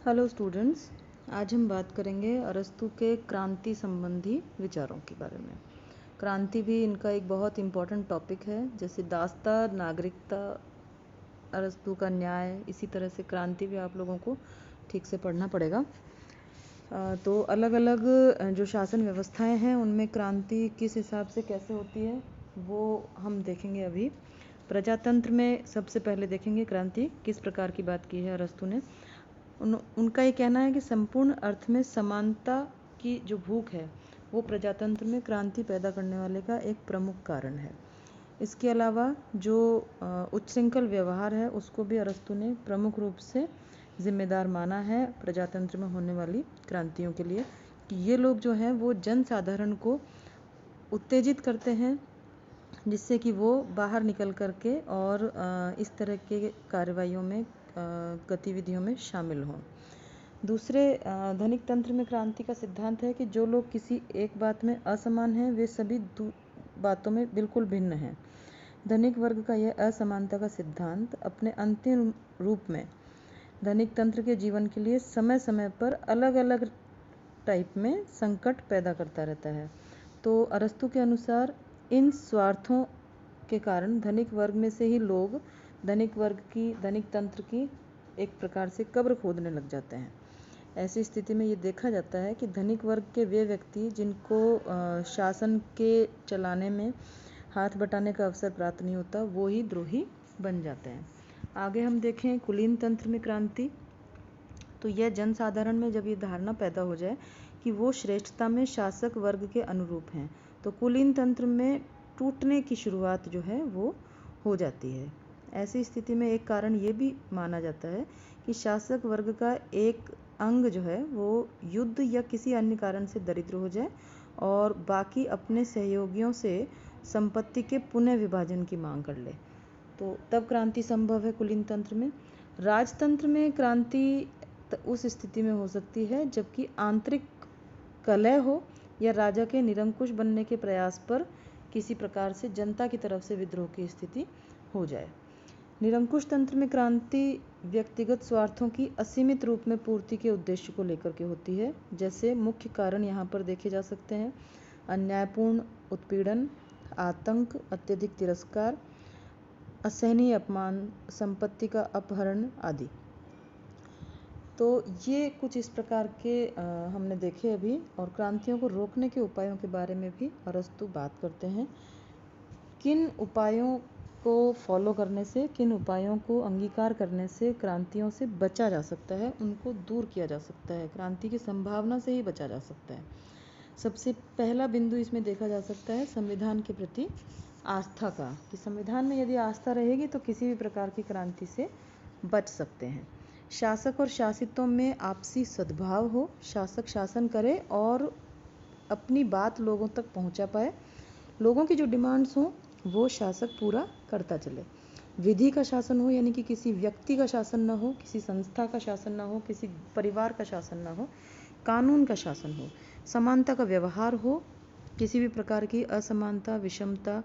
Hello students, आज हम बात करेंगे अरस्तु के क्रांति संबंधी विचारों के बारे में। क्रांति भी इनका एक बहुत इम्पोर्टेंट टॉपिक है। जैसे दास्ता, नागरिकता, अरस्तु का न्याय, इसी तरह से क्रांति भी आप लोगों को ठीक से पढ़ना पड़ेगा। तो अलग अलग जो शासन व्यवस्थाएं हैं उनमें क्रांति किस हिसाब से कैसे होती है वो हम देखेंगे अभी। प्रजातंत्र में सबसे पहले देखेंगे क्रांति किस प्रकार की बात की है अरस्तु ने। उनका ये कहना है कि संपूर्ण अर्थ में समानता की जो भूख है वो प्रजातंत्र में क्रांति पैदा करने वाले का एक प्रमुख कारण है। इसके अलावा जो उच्छृंखल व्यवहार है उसको भी अरस्तु ने प्रमुख रूप से जिम्मेदार माना है प्रजातंत्र में होने वाली क्रांतियों के लिए, कि ये लोग जो हैं वो जनसाधारण को उत्तेजित करते हैं जिससे कि वो बाहर निकल करके और इस तरह के कार्रवाइयों में, गतिविधियों में शामिल हों। दूसरे धनिक तंत्र में क्रांति का सिद्धांत है कि जो लोग किसी एक बात में असमान हैं वे सभी बातों में बिल्कुल भिन्न हैं। धनिक वर्ग का यह असमानता का सिद्धांत अपने अंतिम रूप में धनिक तंत्र के जीवन के लिए समय समय पर अलग अलग टाइप में संकट पैदा करता रहता है। तो अरस्तु के अनुसार इन स्वार्थों के कारण धनिक वर्ग में से ही लोग धनिक तंत्र की एक प्रकार से कब्र खोदने लग जाते हैं। ऐसी स्थिति में ये देखा जाता है कि धनिक वर्ग के वे व्यक्ति जिनको शासन के चलाने में हाथ बटाने का अवसर प्राप्त नहीं होता वो ही द्रोही बन जाते हैं। आगे हम देखें कुलीन तंत्र में क्रांति। तो यह जनसाधारण में जब ये धारणा पैदा हो जाए कि वो श्रेष्ठता में शासक वर्ग के अनुरूप हैं तो कुलीन तंत्र में टूटने की शुरुआत जो है वो हो जाती है। ऐसी स्थिति में एक कारण ये भी माना जाता है कि शासक वर्ग का एक अंग जो है वो युद्ध या किसी अन्य कारण से दरिद्र हो जाए और बाकी अपने सहयोगियों से संपत्ति के पुनः विभाजन की मांग कर ले, तो तब क्रांति संभव है कुलीन तंत्र में। राजतंत्र में क्रांति उस स्थिति में हो सकती है जबकि आंतरिक कलह हो या राजा के निरंकुश बनने के प्रयास पर किसी प्रकार से जनता की तरफ से विद्रोह की स्थिति हो जाए। निरंकुश तंत्र में क्रांति व्यक्तिगत स्वार्थों की असीमित रूप में पूर्ति के उद्देश्य को लेकर के होती है। जैसे मुख्य कारण यहाँ पर देखे जा सकते हैं अन्यायपूर्ण उत्पीड़न, आतंक, अत्यधिक तिरस्कार, असहनीय अपमान, संपत्ति का अपहरण आदि। तो ये कुछ इस प्रकार के हमने देखे अभी। और क्रांतियों को रोकने के उपायों के बारे में भी अरस्तु बात करते हैं। किन उपायों को फॉलो करने से, किन उपायों को अंगीकार करने से क्रांतियों से बचा जा सकता है, उनको दूर किया जा सकता है, क्रांति की संभावना से ही बचा जा सकता है। सबसे पहला बिंदु इसमें देखा जा सकता है संविधान के प्रति आस्था का, कि संविधान में यदि आस्था रहेगी तो किसी भी प्रकार की क्रांति से बच सकते हैं। शासक और शासितों में आपसी सद्भाव हो, शासक शासन करे और अपनी बात लोगों तक पहुंचा पाए, लोगों की जो डिमांड्स हों वो शासक पूरा करता चले। विधि का शासन हो, यानी कि किसी व्यक्ति का शासन ना हो, किसी संस्था का शासन ना हो, किसी परिवार का शासन ना हो, कानून का शासन हो, समानता का व्यवहार हो, किसी भी प्रकार की असमानता, विषमता,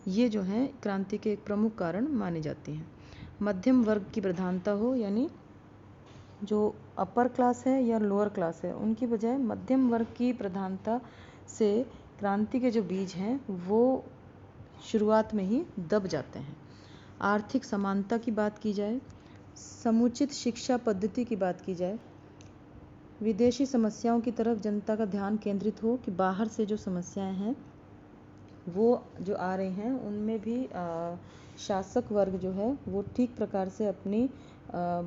ये जो है क्रांति के एक प्रमुख कारण मानी जाती हैं। मध्यम वर्ग की प्रधानता हो, यानी जो अपर क्लास है या लोअर क्लास है उनकी बजाय मध्यम वर्ग की प्रधानता से क्रांति के जो बीज हैं वो शुरुआत में ही दब जाते हैं। आर्थिक समानता की बात की जाए, समुचित शिक्षा पद्धति की बात की जाए, विदेशी समस्याओं की तरफ जनता का ध्यान केंद्रित हो कि बाहर से जो समस्याएं हैं वो जो आ रही हैं उनमें भी शासक वर्ग जो है वो ठीक प्रकार से अपनी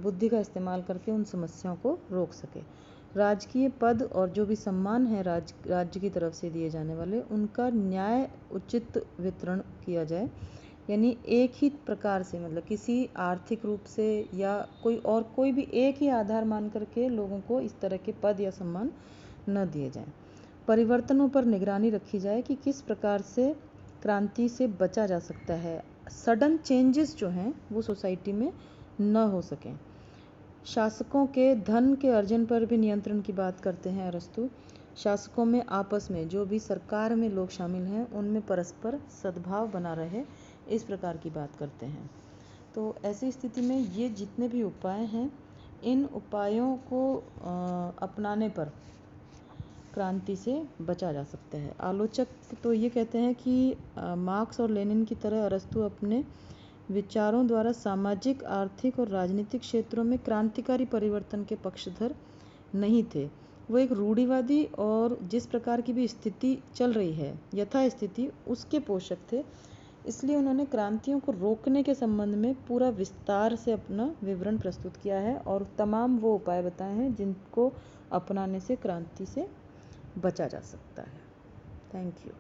बुद्धि का इस्तेमाल करके उन समस्याओं को रोक सके। राजकीय पद और जो भी सम्मान है राज्य की तरफ से दिए जाने वाले, उनका न्याय उचित वितरण किया जाए, यानी एक ही प्रकार से, मतलब किसी आर्थिक रूप से या कोई भी एक ही आधार मान करके लोगों को इस तरह के पद या सम्मान न दिए जाएं। परिवर्तनों पर निगरानी रखी जाए कि किस प्रकार से क्रांति से बचा जा सकता है, सडन चेंजेस जो हैं वो सोसाइटी में न हो सकें। शासकों के धन के अर्जन पर भी नियंत्रण की बात करते हैं अरस्तु। शासकों में आपस में, जो भी सरकार में लोग शामिल हैं उनमें परस्पर सद्भाव बना रहे, इस प्रकार की बात करते हैं। तो ऐसी स्थिति में ये जितने भी उपाय हैं इन उपायों को अपनाने पर क्रांति से बचा जा सकता है। आलोचक तो ये कहते हैं कि मार्क्स और लेनिन की तरह अरस्तू अपने विचारों द्वारा सामाजिक, आर्थिक और राजनीतिक क्षेत्रों में क्रांतिकारी परिवर्तन के पक्षधर नहीं थे। वो एक रूढ़िवादी और जिस प्रकार की भी स्थिति चल रही है यथास्थिति उसके पोषक थे। इसलिए उन्होंने क्रांतियों को रोकने के संबंध में पूरा विस्तार से अपना विवरण प्रस्तुत किया है और तमाम वो उपाय बताए हैं जिनको अपनाने से क्रांति से बचा जा सकता है। Thank you.